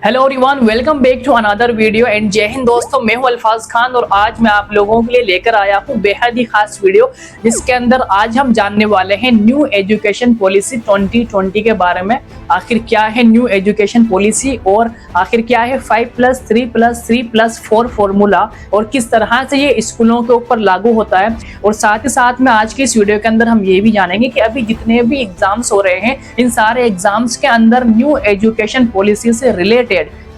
Hello everyone, welcome back to another video and जय हिंद दोस्तों। मैं हूं अल्फाज खान और आज मैं आप लोगों के लिए लेकर आया हूं बेहद ही खास वीडियो, जिसके अंदर आज हम जानने वाले हैं न्यू एजुकेशन पॉलिसी 2020 के बारे में। आखिर क्या है न्यू एजुकेशन पॉलिसी और आखिर क्या है 5+3+3+4 फॉर्मूला और किस तरह से ये स्कूलों के ऊपर लागू होता है। और साथ ही साथ में आज की इस वीडियो के अंदर हम ये भी जानेंगे कि अभी जितने भी एग्जाम्स हो रहे हैं, इन सारे एग्जाम्स के अंदर न्यू एजुकेशन पॉलिसी से रिलेटेड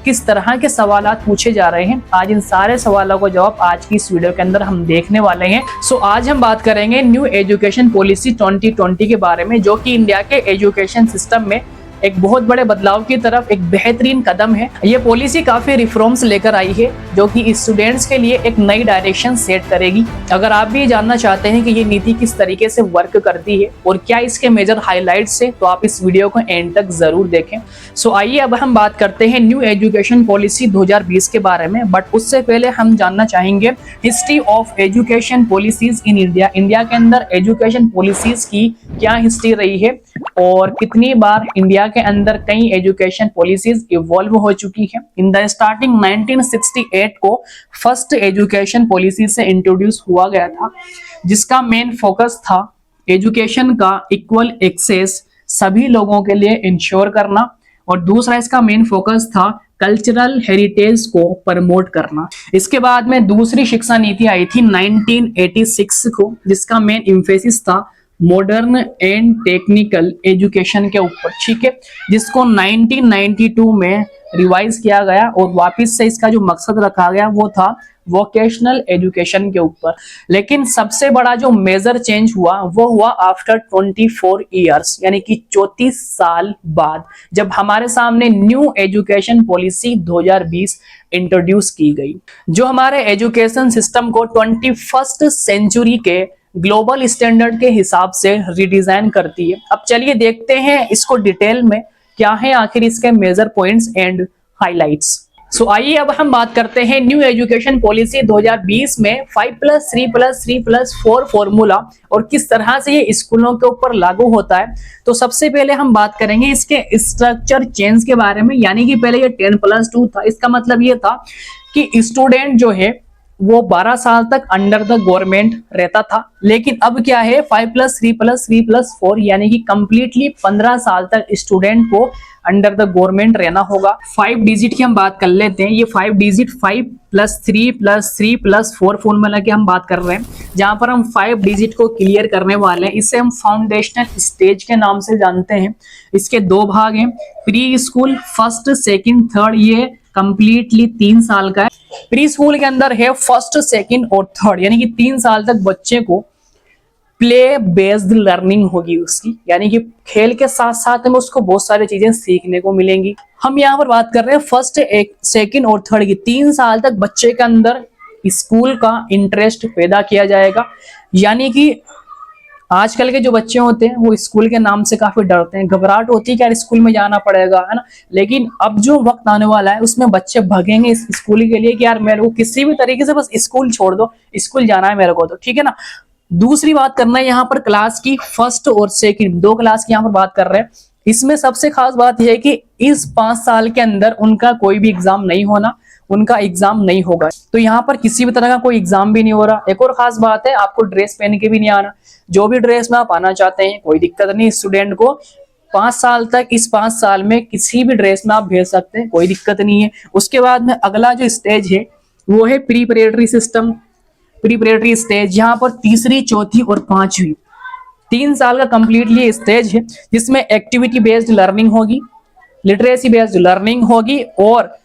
किस तरह के सवालात पूछे जा रहे हैं। आज इन सारे सवालों का जवाब आज की इस वीडियो के अंदर हम देखने वाले हैं। आज हम बात करेंगे न्यू एजुकेशन पॉलिसी 2020 के बारे में, जो कि इंडिया के एजुकेशन सिस्टम में एक बहुत बड़े बदलाव की तरफ एक बेहतरीन कदम है। ये पॉलिसी काफी रिफॉर्म्स लेकर आई है, जो कि स्टूडेंट्स के लिए एक नई डायरेक्शन सेट करेगी। अगर आप भी जानना चाहते हैं कि ये नीति किस तरीके से वर्क करती है और क्या इसके मेजर हाइलाइट्स है, तो आप इस वीडियो को एंड तक जरूर देखें। आइए अब हम बात करते हैं न्यू एजुकेशन पॉलिसी 2020 के बारे में। बट उससे पहले हम जानना चाहेंगे history of education policies in India. India के अंदर एजुकेशन पॉलिसीज की क्या हिस्ट्री रही है और कितनी बार इंडिया के अंदर कई एजुकेशन पॉलिसीज इवॉल्व हो चुकी है। इन द स्टार्टिंग 1968 को फर्स्ट एजुकेशन पॉलिसी से इंट्रोड्यूस हुआ गया था, जिसका मेन फोकस था एजुकेशन का इक्वल एक्सेस सभी लोगों के लिए इंश्योर करना, और दूसरा इसका मेन फोकस था कल्चरल हेरिटेज को प्रमोट करना। इसके बाद में दूसरी शिक्षा नीति आई थी 1986 को, जिसका मेन इम्फेसिस था मॉडर्न एंड टेक्निकल एजुकेशन के ऊपर, ठीक है, जिसको 1992 में रिवाइज किया गया और वापस से इसका जो मकसद रखा गया वो था वोकेशनल एजुकेशन के ऊपर। लेकिन सबसे बड़ा जो मेजर चेंज हुआ वो हुआ आफ्टर 24 इयर्स, यानी कि 34 साल बाद, जब हमारे सामने न्यू एजुकेशन पॉलिसी 2020 इंट्रोड्यूस की गई, जो हमारे एजुकेशन सिस्टम को 21st सेंचुरी के ग्लोबल स्टैंडर्ड के हिसाब से रिडिजाइन करती है। अब चलिए देखते हैं इसको डिटेल में, क्या है आखिर इसके मेजर पॉइंट्स एंड हाइलाइट्स। आइए अब हम बात करते हैं न्यू एजुकेशन पॉलिसी 2020 में 5+3+3+4 फॉर्मूला और किस तरह से ये स्कूलों के ऊपर लागू होता है। तो सबसे पहले हम बात करेंगे इसके स्ट्रक्चर चेंज के बारे में, यानी कि पहले ये 10+2 था। इसका मतलब ये था कि स्टूडेंट जो है वो 12 साल तक अंडर द गवर्नमेंट रहता था, लेकिन अब क्या है 5+3+3+4, यानी कि कंप्लीटली 15 साल तक स्टूडेंट को अंडर द गवर्नमेंट रहना होगा। 5 डिजिट की हम बात कर लेते हैं। ये 5 डिजिट 5+3+3+4 फॉर्मूला की हम बात कर रहे हैं, जहां पर हम 5 डिजिट को क्लियर करने वाले हैं। इसे हम फाउंडेशनल स्टेज के नाम से जानते हैं। इसके 2 भाग हैं, pre school first second third, ये कंप्लीटली 3 साल का है। प्री स्कूल के अंदर है फर्स्ट सेकंड और थर्ड, यानी कि 3 साल तक बच्चे को प्ले बेस्ड लर्निंग होगी उसकी, यानी कि खेल के साथ साथ में उसको बहुत सारी चीजें सीखने को मिलेंगी। हम यहाँ पर बात कर रहे हैं फर्स्ट सेकंड और थर्ड की। 3 साल तक बच्चे के अंदर स्कूल का इंटरेस्ट पैदा किया जाएगा, यानी कि आजकल के जो बच्चे होते हैं वो स्कूल के नाम से काफी डरते हैं, घबराहट होती है कि यार स्कूल में जाना पड़ेगा, है ना। लेकिन अब जो वक्त आने वाला है उसमें बच्चे भगेंगे इस स्कूल के लिए कि यार मेरे को किसी भी तरीके से बस स्कूल छोड़ दो, स्कूल जाना है मेरे को, तो ठीक है ना। दूसरी बात करना है यहाँ पर क्लास की, फर्स्ट और सेकंड 2 क्लास की यहाँ पर बात कर रहे हैं। इसमें सबसे खास बात यह है कि इस 5 साल के अंदर उनका कोई भी एग्जाम नहीं होना, उनका एग्जाम नहीं होगा। तो यहाँ पर किसी भी तरह का कोई एग्जाम भी नहीं हो रहा। एक और खास बात है, आपको ड्रेस पहन के भी नहीं आना, जो भी ड्रेस में आप आना चाहते हैं कोई दिक्कत नहीं। स्टूडेंट को 5 साल तक, इस 5 साल में किसी भी ड्रेस में आप भेज सकते हैं, कोई दिक्कत नहीं है। उसके बाद में अगला जो स्टेज है वो है प्रीपरेटरी सिस्टम, प्रीपरेटरी स्टेज। यहाँ पर तीसरी, चौथी और 5वीं 3 साल का कंप्लीटली स्टेज है, जिसमें एक्टिविटी बेस्ड लर्निंग होगी, लिटरेसी बेस्ड लर्निंग होगी और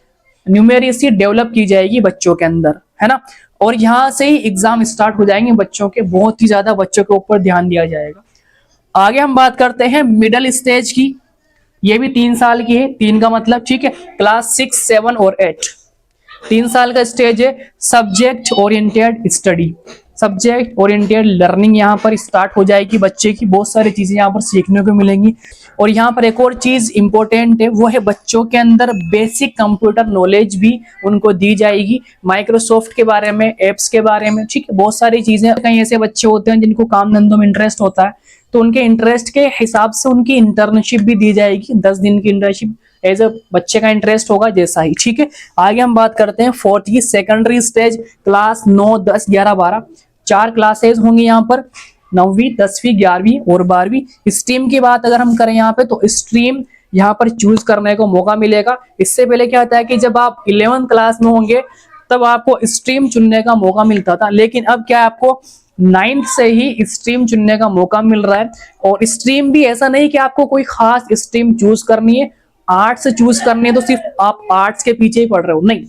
न्यूमेरेसी डेवलप की जाएगी बच्चों के अंदर, है ना। और यहाँ से ही एग्जाम स्टार्ट हो जाएंगे बच्चों के, बहुत ही ज्यादा बच्चों के ऊपर ध्यान दिया जाएगा। आगे हम बात करते हैं मिडिल स्टेज की। ये भी 3 साल की है, 3 का मतलब, ठीक है, क्लास 6, 7 और 8 3 साल का स्टेज है। Subject oriented study, subject oriented learning यहाँ पर स्टार्ट हो जाएगी बच्चे की, बहुत सारी चीजें यहाँ पर सीखने को मिलेंगी। और यहाँ पर एक और चीज इंपॉर्टेंट है, वो है बच्चों के अंदर बेसिक कंप्यूटर नॉलेज भी उनको दी जाएगी, माइक्रोसॉफ्ट के बारे में, एप्स के बारे में, ठीक है, बहुत सारी चीजें। कई ऐसे बच्चे होते हैं जिनको काम धंधों में इंटरेस्ट होता है, तो उनके इंटरेस्ट के हिसाब से उनकी इंटर्नशिप भी दी जाएगी, 10 दिन की इंटर्नशिप एज अ बच्चे का इंटरेस्ट होगा जैसा ही, ठीक है। आगे हम बात करते हैं फोर्थ की सेकेंडरी स्टेज, क्लास 9, 10, 11, 12 4 क्लासेज होंगी यहाँ पर, 9वीं, 10वीं, 11वीं और 12वीं। स्ट्रीम की बात अगर हम करें यहाँ पे, तो स्ट्रीम यहाँ पर चूज करने को मौका मिलेगा। इससे पहले क्या होता है कि जब आप 11th क्लास में होंगे तब आपको स्ट्रीम चुनने का मौका मिलता था, लेकिन अब क्या आपको 9th से ही स्ट्रीम चुनने का मौका मिल रहा है। और स्ट्रीम भी ऐसा नहीं कि आपको कोई खास स्ट्रीम चूज करनी है, आर्ट्स चूज करनी है तो सिर्फ आप आर्ट्स के पीछे ही पढ़ रहे हो, नहीं।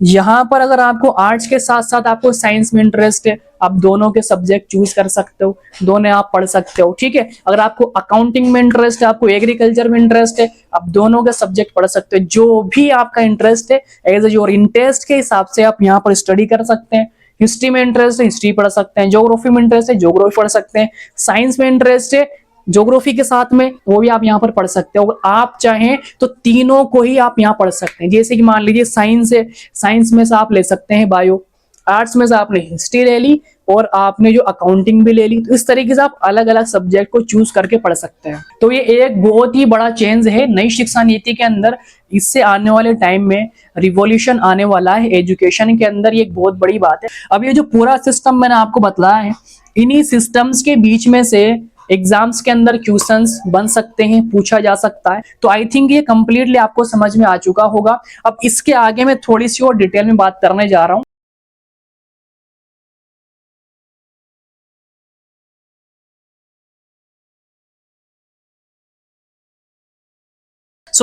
यहाँ पर अगर आपको आर्ट्स के साथ साथ आपको साइंस में इंटरेस्ट है, आप दोनों के सब्जेक्ट चूज कर सकते हो, दोनों आप पढ़ सकते हो, ठीक है। अगर आपको अकाउंटिंग में इंटरेस्ट है, आपको एग्रीकल्चर में इंटरेस्ट है, आप दोनों के सब्जेक्ट पढ़ सकते हो। जो भी आपका इंटरेस्ट है, एज योर इंटरेस्ट के हिसाब से आप यहाँ पर स्टडी कर सकते हैं। हिस्ट्री में इंटरेस्ट है, हिस्ट्री पढ़ सकते हैं। ज्योग्राफी में इंटरेस्ट है, ज्योग्राफी पढ़ सकते हैं। साइंस में इंटरेस्ट है, ज्योग्राफी के साथ में वो भी आप यहाँ पर पढ़ सकते हो। अगर आप चाहें तो तीनों को ही आप यहाँ पढ़ सकते हैं। जैसे कि मान लीजिए साइंस है, साइंस में से आप ले सकते हैं बायो, आर्ट्स में से आपने हिस्ट्री ले ली और आपने जो अकाउंटिंग भी ले ली, तो इस तरीके से आप अलग अलग सब्जेक्ट को चूज करके पढ़ सकते हैं। तो ये एक बहुत ही बड़ा चेंज है नई शिक्षा नीति के अंदर। इससे आने वाले टाइम में रिवॉल्यूशन आने वाला है एजुकेशन के अंदर, ये एक बहुत बड़ी बात है। अब ये जो पूरा सिस्टम मैंने आपको बताया है, इन्हीं सिस्टम्स के बीच में से एग्जाम्स के अंदर क्वेश्चंस बन सकते हैं, पूछा जा सकता है। तो आई थिंक ये कंप्लीटली आपको समझ में आ चुका होगा। अब इसके आगे मैं थोड़ी सी और डिटेल में बात करने जा रहा हूँ।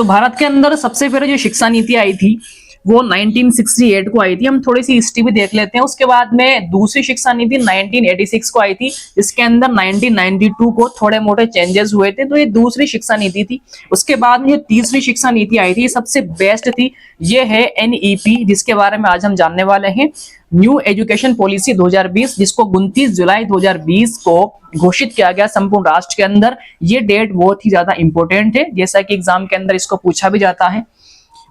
भारत के अंदर सबसे पहले जो शिक्षा नीति आई थी वो 1968 को आई थी। हम थोड़ी सी हिस्ट्री भी देख लेते हैं। उसके बाद में दूसरी शिक्षा नीति 1986 को आई थी, जिसके अंदर 1992 को थोड़े मोटे चेंजेस हुए थे, तो ये दूसरी शिक्षा नीति थी। उसके बाद में जो तीसरी शिक्षा नीति आई थी, ये सबसे बेस्ट थी, ये है NEP, जिसके बारे में आज हम जानने वाले हैं। न्यू एजुकेशन पॉलिसी 2020, जिसको 29 जुलाई 2020 को घोषित किया गया संपूर्ण राष्ट्र के अंदर। ये डेट बहुत ही ज्यादा इंपॉर्टेंट है, जैसा कि एग्जाम के अंदर इसको पूछा भी जाता है।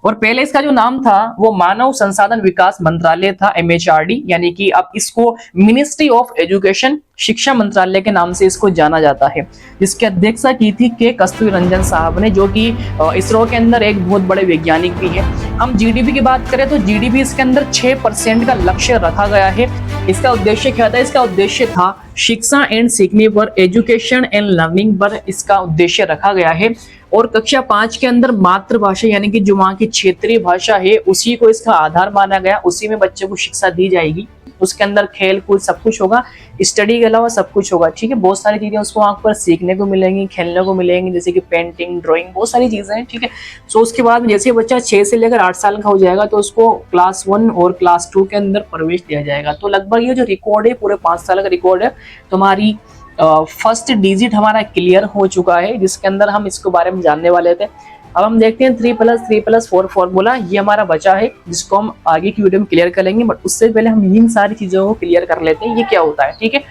और पहले इसका जो नाम था वो मानव संसाधन विकास मंत्रालय था, MHRD, यानी कि अब इसको मिनिस्ट्री ऑफ एजुकेशन, शिक्षा मंत्रालय के नाम से इसको जाना जाता है, जिसकी अध्यक्षता की थी के कस्तूरी रंजन साहब ने, जो कि इसरो के अंदर एक बहुत बड़े वैज्ञानिक भी है। हम GDP की बात करें तो GDP इसके अंदर 6% का लक्ष्य रखा गया है। इसका उद्देश्य क्या था? इसका उद्देश्य था शिक्षा एंड सीखने पर, एजुकेशन एंड लर्निंग पर इसका उद्देश्य रखा गया है। और कक्षा 5 के अंदर मातृभाषा, यानी कि जो वहाँ की क्षेत्रीय भाषा है, उसी को इसका आधार माना गया, उसी में बच्चे को शिक्षा दी जाएगी। उसके अंदर खेल कूद सब कुछ होगा, स्टडी के अलावा सब कुछ होगा, ठीक है। बहुत सारी चीजें उसको वहाँ पर सीखने को मिलेंगी, खेलने को मिलेंगी, जैसे कि पेंटिंग, ड्राइंग, बहुत सारी चीजें हैं, ठीक है। सो उसके बाद जैसे बच्चा 6 से लेकर 8 साल का हो जाएगा तो उसको क्लास 1 और क्लास 2 के अंदर प्रवेश दिया जाएगा। तो लगभग ये जो रिकॉर्ड है, पूरे 5 साल का रिकॉर्ड है, तो हमारी फर्स्ट डिजिट हमारा क्लियर हो चुका है, जिसके अंदर हम इसके बारे में जानने वाले थे। अब हम देखते हैं 3+3+4 फॉर्मूला, ये हमारा बचा है, जिसको हम आगे की वीडियो में क्लियर कर लेंगे। बट उससे पहले हम इन सारी चीजों को क्लियर कर लेते हैं, ये क्या होता है, ठीक है।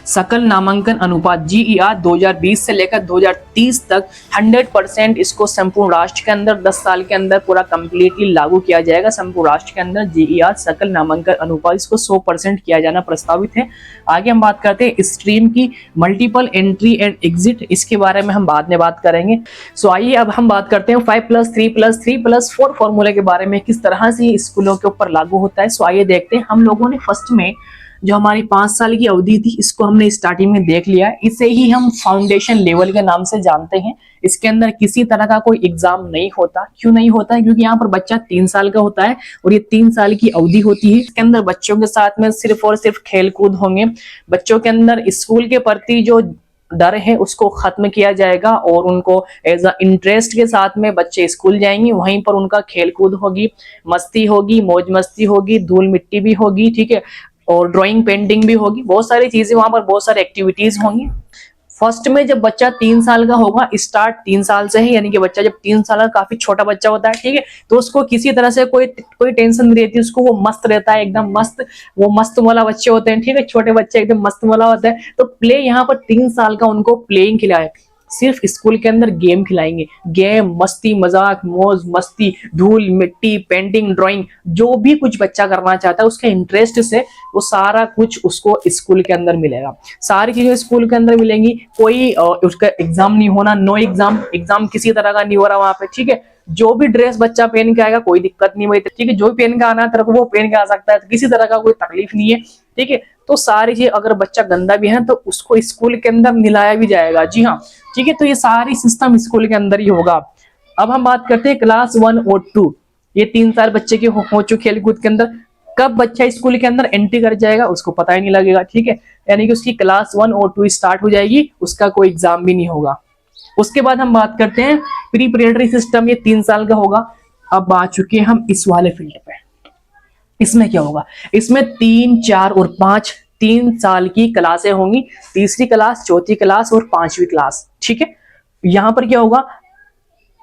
सकल नामांकन अनुपात GER 2020 से लेकर 2030 तक 100% इसको संपूर्ण राष्ट्र के अंदर 10 साल के अंदर पूरा कंप्लीटली लागू किया जाएगा। संपूर्ण राष्ट्र के अंदर GER सकल नामांकन अनुपात इसको 100% किया जाना प्रस्तावित है। आगे हम बात करते हैं स्ट्रीम की, मल्टीपल एंट्री एंड एग्जिट, इसके बारे में हम बाद में बात करेंगे। सो आइए अब हम बात करते हैं 5+3+3+4 फॉर्मूले के बारे में, किस तरह से स्कूलों के ऊपर लागू होता है। सो आइए देखते हैं। हम लोगों ने फर्स्ट में जो हमारी 5 साल की अवधि थी, इसको हमने स्टार्टिंग में देख लिया है। इसे ही हम फाउंडेशन लेवल के नाम से जानते हैं। इसके अंदर किसी तरह का कोई एग्जाम नहीं होता। क्यों नहीं होता है? क्योंकि यहाँ पर बच्चा 3 साल का होता है और ये 3 साल की अवधि होती है। इसके अंदर बच्चों के साथ में सिर्फ और सिर्फ खेल कूद होंगे। बच्चों के अंदर स्कूल के प्रति जो डर है उसको खत्म किया जाएगा और उनको एज अ इंटरेस्ट के साथ में बच्चे स्कूल जाएंगे। वहीं पर उनका खेल कूद होगी, मस्ती होगी, मौज मस्ती होगी, धूल मिट्टी भी होगी, ठीक है, और ड्राइंग पेंटिंग भी होगी, बहुत सारी चीजें वहां पर, बहुत सारी एक्टिविटीज होंगी। फर्स्ट में जब बच्चा 3 साल का होगा, स्टार्ट 3 साल से है, यानी कि बच्चा जब 3 साल का काफी छोटा बच्चा होता है, ठीक है, तो उसको किसी तरह से कोई टेंशन नहीं रहती, उसको वो मस्त रहता है, एकदम मस्त, वो मस्त वाला बच्चे होते हैं, ठीक है, छोटे बच्चे एकदम मस्त वाला होता है। तो प्ले यहाँ पर 3 साल का उनको प्लेइंग खिलाए, सिर्फ स्कूल के अंदर गेम खिलाएंगे। गेम, मस्ती, मजाक, मौज मस्ती, धूल मिट्टी, पेंटिंग, ड्राइंग, जो भी कुछ बच्चा करना चाहता है उसके इंटरेस्ट से वो सारा कुछ उसको स्कूल के अंदर मिलेगा। सारी चीजें स्कूल के अंदर मिलेंगी। कोई उसका एग्जाम नहीं होना, नो एग्जाम, एग्जाम किसी तरह का नहीं हो रहा वहां पे, ठीक है। जो भी ड्रेस बच्चा पहन के आएगा कोई दिक्कत नहीं भाई, ठीक है, जो भी पहन के आना है तेरे को वो पहन के आ सकता है, तो किसी तरह का कोई तकलीफ नहीं है, ठीक है। तो सारी चीज, अगर बच्चा गंदा भी है तो उसको स्कूल के अंदर मिलाया भी जाएगा, जी हाँ, ठीक है। तो ये सारी सिस्टम स्कूल के अंदर ही होगा। अब हम बात करते हैं क्लास 1 और 2, ये 3 साल बच्चे के हो चुके खेलकूद के अंदर। कब बच्चा स्कूल के अंदर एंट्री कर जाएगा उसको पता ही नहीं लगेगा, ठीक है, यानी कि उसकी क्लास 1 और 2 स्टार्ट हो जाएगी, उसका कोई एग्जाम भी नहीं होगा। उसके बाद हम बात करते हैं प्रीपरेटरी सिस्टम, ये 3 साल का होगा। अब आ चुके हैं हम इस वाले फील्ड पे। इसमें क्या होगा, इसमें 3, 4 और 5 3 साल की क्लासें होंगी, तीसरी क्लास, चौथी क्लास और 5वीं क्लास, ठीक है। यहाँ पर क्या होगा,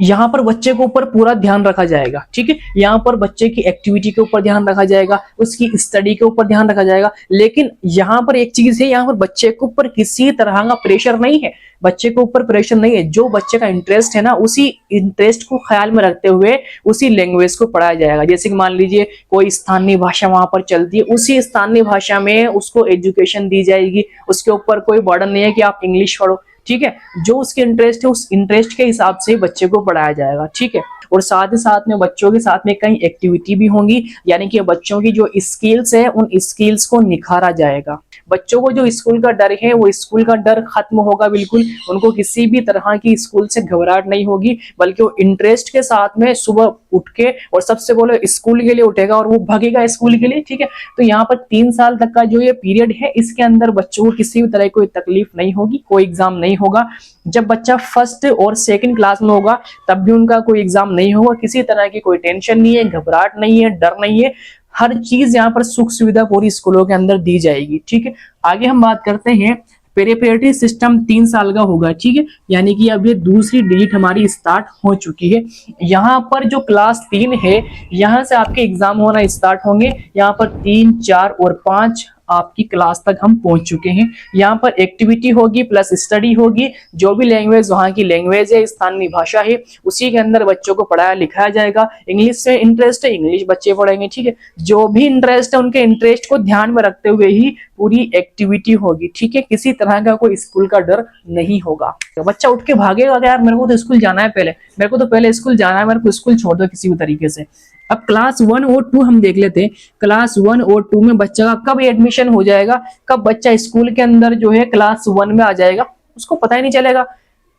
यहाँ पर बच्चे के ऊपर पूरा ध्यान रखा जाएगा, ठीक है। यहाँ पर बच्चे की एक्टिविटी के ऊपर ध्यान रखा जाएगा, उसकी स्टडी के ऊपर ध्यान रखा जाएगा। लेकिन यहाँ पर एक चीज है, यहाँ पर बच्चे के ऊपर किसी तरह का प्रेशर नहीं है, बच्चे के ऊपर प्रेशर नहीं है। जो बच्चे का इंटरेस्ट है ना, उसी इंटरेस्ट को ख्याल में रखते हुए उसी लैंग्वेज को पढ़ाया जाएगा। जैसे कि मान लीजिए कोई स्थानीय भाषा वहां पर चलती है, उसी स्थानीय भाषा में उसको एजुकेशन दी जाएगी, उसके ऊपर कोई बर्डन नहीं है कि आप इंग्लिश पढ़ो, ठीक है। जो उसके इंटरेस्ट है उस इंटरेस्ट के हिसाब से बच्चे को पढ़ाया जाएगा, ठीक है। और साथ ही साथ में बच्चों के साथ में कई एक्टिविटी भी होंगी, यानी कि बच्चों की जो स्किल्स है उन स्किल्स को निखारा जाएगा। बच्चों को जो स्कूल का डर है वो स्कूल का डर खत्म होगा बिल्कुल, उनको किसी भी तरह की स्कूल से घबराहट नहीं होगी, बल्कि वो इंटरेस्ट के साथ में सुबह उठ के और सबसे पहले स्कूल के लिए उठेगा और वो भागेगा स्कूल के लिए, ठीक है। तो यहाँ पर 3 साल तक का जो ये पीरियड है, इसके अंदर बच्चों को किसी भी तरह की कोई तकलीफ नहीं होगी, कोई एग्जाम नहीं होगा। जब बच्चा फर्स्ट और सेकंड क्लास में होगा तब भी उनका कोई एग्जाम नहीं होगा, किसी तरह की कोई टेंशन नहीं है, घबराहट नहीं है, डर नहीं है, हर चीज यहाँ पर सुख सुविधा पूरी स्कूलों के अंदर दी जाएगी, ठीक है। आगे हम बात करते हैं प्रीपरेटरी सिस्टम 3 साल का होगा, ठीक है, यानी कि अब ये दूसरी डिजिट हमारी स्टार्ट हो चुकी है। यहाँ पर जो क्लास 3 है, यहाँ से आपके एग्जाम होना स्टार्ट होंगे। यहाँ पर 3, 4 और 5 आपकी क्लास तक हम पहुंच चुके हैं। यहाँ पर एक्टिविटी होगी प्लस स्टडी होगी, जो भी लैंग्वेज वहाँ की लैंग्वेज है, स्थानीय भाषा है, उसी के अंदर बच्चों को पढ़ाया लिखाया जाएगा। इंग्लिश से इंटरेस्ट है, इंग्लिश बच्चे पढ़ेंगे, ठीक है। जो भी इंटरेस्ट है उनके इंटरेस्ट को ध्यान में रखते हुए ही पूरी एक्टिविटी होगी, ठीक है। किसी तरह का कोई स्कूल का डर नहीं होगा। तो बच्चा उठ के भागेगा यार मेरे को तो स्कूल जाना है, मेरे को तो पहले स्कूल जाना है, मेरे को स्कूल छोड़ दो किसी भी तरीके से। अब क्लास 1 और 2 हम देख लेते हैं। क्लास 1 और 2 में बच्चा का कब एडमिशन हो जाएगा, कब बच्चा स्कूल के अंदर जो है क्लास 1 में आ जाएगा, उसको पता ही नहीं चलेगा।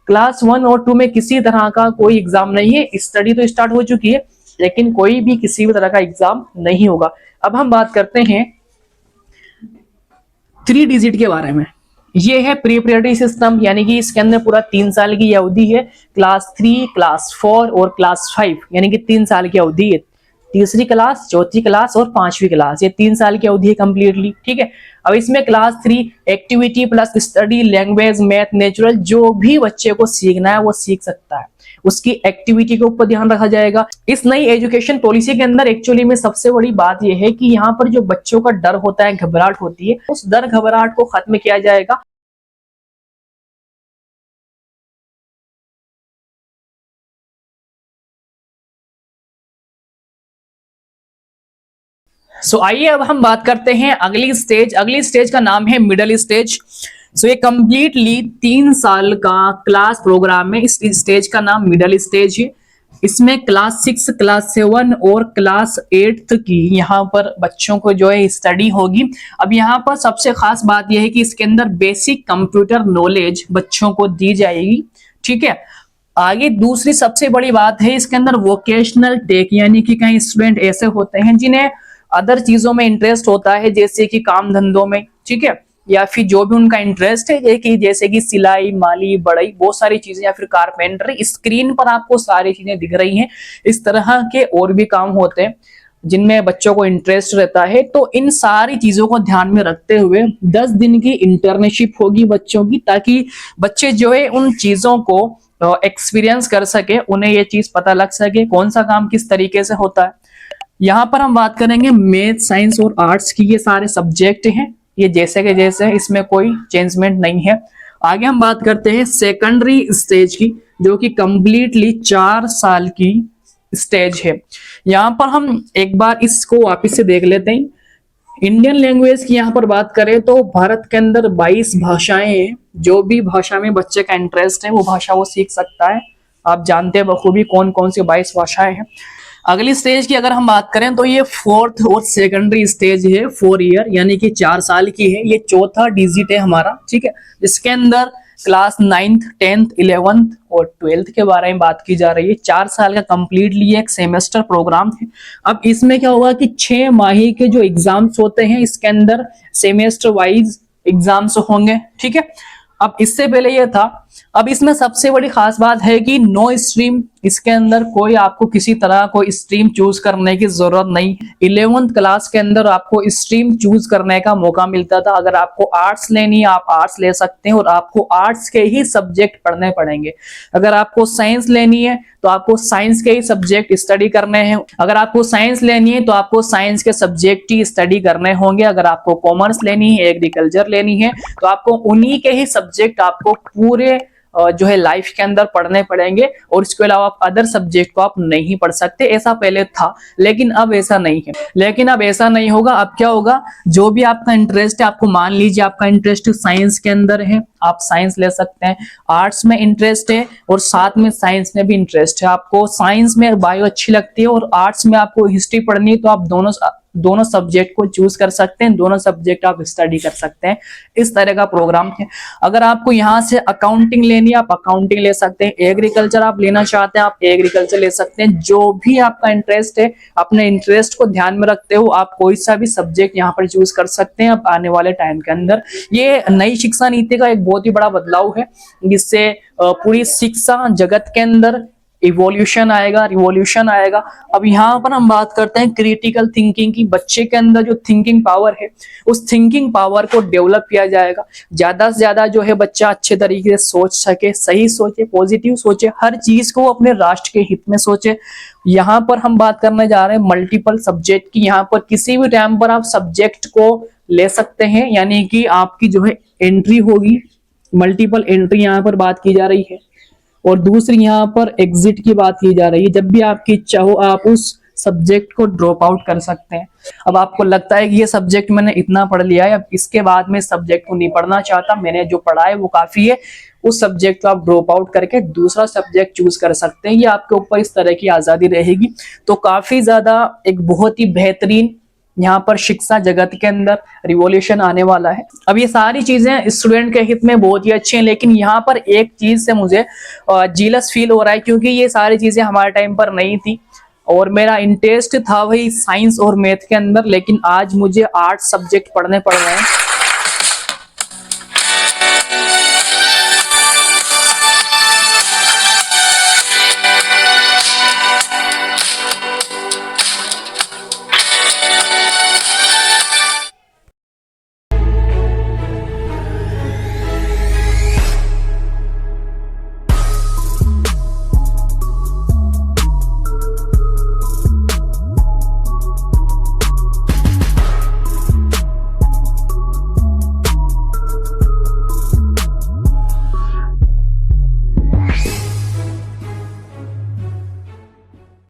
क्लास 1 और 2 में किसी तरह का कोई एग्जाम नहीं है, स्टडी तो स्टार्ट हो चुकी है, लेकिन कोई भी किसी भी तरह का एग्जाम नहीं होगा। अब हम बात करते हैं 3 डिजिट के बारे में। ये है प्रीपरेटरी सिस्टम, यानी कि इसके अंदर पूरा 3 साल की अवधि है। क्लास 3, क्लास 4 और क्लास 5, यानी कि 3 साल की अवधि है। तीसरी क्लास, चौथी क्लास और 5वीं क्लास, ये 3 साल की अवधि है कंप्लीटली, ठीक है। अब इसमें class 3 activity plus study, language, math, natural, जो भी बच्चे को सीखना है वो सीख सकता है, उसकी एक्टिविटी के ऊपर ध्यान रखा जाएगा। इस नई एजुकेशन पॉलिसी के अंदर एक्चुअली में सबसे बड़ी बात यह है कि यहाँ पर जो बच्चों का डर होता है, घबराहट होती है, उस डर घबराहट को खत्म किया जाएगा। आइए अब हम बात करते हैं अगली स्टेज का नाम है मिडिल स्टेज। ये कंप्लीटली 3 साल का क्लास प्रोग्राम है, इस स्टेज का नाम मिडिल स्टेज है। इसमें क्लास 6, क्लास 7 और क्लास 8 की यहाँ पर बच्चों को जो है स्टडी होगी। अब यहाँ पर सबसे खास बात यह है कि इसके अंदर बेसिक कंप्यूटर नॉलेज बच्चों को दी जाएगी, ठीक है। आगे दूसरी सबसे बड़ी बात है, इसके अंदर वोकेशनल टेक, यानी कि कई स्टूडेंट ऐसे होते हैं जिन्हें अदर चीजों में इंटरेस्ट होता है, जैसे कि काम धंधों में, ठीक है, या फिर जो भी उनका इंटरेस्ट है, जैसे कि सिलाई, माली, बढ़ई, बहुत सारी चीजें, या फिर कारपेंटरी। स्क्रीन पर आपको सारी चीजें दिख रही हैं। इस तरह के और भी काम होते हैं जिनमें बच्चों को इंटरेस्ट रहता है। तो इन सारी चीजों को ध्यान में रखते हुए 10 दिन की इंटर्नशिप होगी बच्चों की, ताकि बच्चे जो है उन चीजों को एक्सपीरियंस कर सके, उन्हें ये चीज पता लग सके कौन सा काम किस तरीके से होता है। यहाँ पर हम बात करेंगे मैथ, साइंस और आर्ट्स की, ये सारे सब्जेक्ट हैं, ये जैसे के जैसे, इसमें कोई चेंजमेंट नहीं है। आगे हम बात करते हैं सेकेंडरी स्टेज की, जो कि कंप्लीटली 4 साल की स्टेज है। यहाँ पर हम एक बार इसको वापस से देख लेते हैं। इंडियन लैंग्वेज की यहाँ पर बात करें तो भारत के अंदर 22 भाषाएं हैं। जो भी भाषा में बच्चे का इंटरेस्ट है वो भाषा वो सीख सकता है। आप जानते हैं बखूबी कौन कौन सी 22 भाषाएं हैं। अगली स्टेज की अगर हम बात करें तो ये फोर्थ और सेकेंडरी स्टेज है, 4 ईयर यानी कि 4 साल की है। ये चौथा डिजिट है हमारा, ठीक है, जिसके अंदर क्लास 9th 10th 11th और 12th के बारे में बात की जा रही है। 4 साल का कंप्लीटली एक सेमेस्टर प्रोग्राम है। अब इसमें क्या होगा कि 6 माही के जो एग्जाम्स होते हैं इसके अंदर सेमेस्टर वाइज एग्जाम्स होंगे, ठीक है। अब इससे पहले ये था, अब इसमें सबसे बड़ी खास बात है कि नो स्ट्रीम, इसके अंदर कोई आपको किसी तरह कोई स्ट्रीम चूज करने की जरूरत नहीं। 11th क्लास के अंदर आपको स्ट्रीम चूज करने का मौका मिलता था। अगर आपको आर्ट्स लेनी है आप आर्ट्स ले सकते हैं और आपको आर्ट्स के ही सब्जेक्ट पढ़ने पड़ेंगे। अगर आपको साइंस लेनी है तो आपको साइंस के ही सब्जेक्ट स्टडी करने हैं। अगर आपको साइंस लेनी है तो आपको साइंस के सब्जेक्ट ही स्टडी करने होंगे। अगर आपको कॉमर्स लेनी है, एग्रीकल्चर लेनी है तो आपको उन्हीं के ही सब्जेक्ट आपको पूरे जो है लाइफ के अंदर पढ़ने पड़ेंगे और इसके अलावा आप अदर सब्जेक्ट को आप नहीं पढ़ सकते। ऐसा पहले था लेकिन अब ऐसा नहीं है। लेकिन अब ऐसा नहीं होगा। अब क्या होगा, जो भी आपका इंटरेस्ट है, आपको मान लीजिए आपका इंटरेस्ट साइंस के अंदर है, आप साइंस ले सकते हैं। आर्ट्स में इंटरेस्ट है और साथ में साइंस में भी इंटरेस्ट है, आपको साइंस में बायो अच्छी लगती है और आर्ट्स में आपको हिस्ट्री पढ़नी है तो आप दोनों सब्जेक्ट को चूज कर सकते हैं, दोनों सब्जेक्ट आप स्टडी कर सकते हैं। इस तरह का प्रोग्राम है। अगर आपको यहाँ से अकाउंटिंग लेनी है आप अकाउंटिंग ले सकते हैं, एग्रीकल्चर आप लेना चाहते हैं आप एग्रीकल्चर ले सकते हैं। जो भी आपका इंटरेस्ट है, अपने इंटरेस्ट को ध्यान में रखते हो आप कोई सा भी सब्जेक्ट यहाँ पर चूज कर सकते हैं अब आने वाले टाइम के अंदर। ये नई शिक्षा नीति का एक बहुत ही बड़ा बदलाव है, जिससे पूरी शिक्षा जगत के अंदर इवोल्यूशन आएगा, रिवॉल्यूशन आएगा। अब यहाँ पर हम बात करते हैं क्रिटिकल थिंकिंग की। बच्चे के अंदर जो थिंकिंग पावर है उस थिंकिंग पावर को डेवलप किया जाएगा। ज्यादा से ज्यादा जो है बच्चा अच्छे तरीके से सोच सके, सही सोचे, पॉजिटिव सोचे, हर चीज को अपने राष्ट्र के हित में सोचे। यहाँ पर हम बात करने जा रहे हैं मल्टीपल सब्जेक्ट की। यहाँ पर किसी भी टाइम पर आप सब्जेक्ट को ले सकते हैं, यानी कि आपकी जो है एंट्री होगी, मल्टीपल एंट्री यहाँ पर बात की जा रही है। और दूसरी यहाँ पर एग्जिट की बात की जा रही है, जब भी आपकी इच्छा हो आप उस सब्जेक्ट को ड्रॉप आउट कर सकते हैं। अब आपको लगता है कि ये सब्जेक्ट मैंने इतना पढ़ लिया है, अब इसके बाद में सब्जेक्ट को नहीं पढ़ना चाहता, मैंने जो पढ़ा है वो काफी है, उस सब्जेक्ट को आप ड्रॉप आउट करके दूसरा सब्जेक्ट चूज कर सकते हैं। ये आपके ऊपर इस तरह की आजादी रहेगी। तो काफी ज्यादा एक बहुत ही बेहतरीन यहाँ पर शिक्षा जगत के अंदर रिवॉल्यूशन आने वाला है। अब ये सारी चीजें स्टूडेंट के हित में बहुत ही अच्छी हैं, लेकिन यहाँ पर एक चीज से मुझे जीलस फील हो रहा है, क्योंकि ये सारी चीजें हमारे टाइम पर नहीं थी और मेरा इंटरेस्ट था वही साइंस और मैथ के अंदर, लेकिन आज मुझे आर्ट्स सब्जेक्ट पढ़ने पड़ रहे हैं।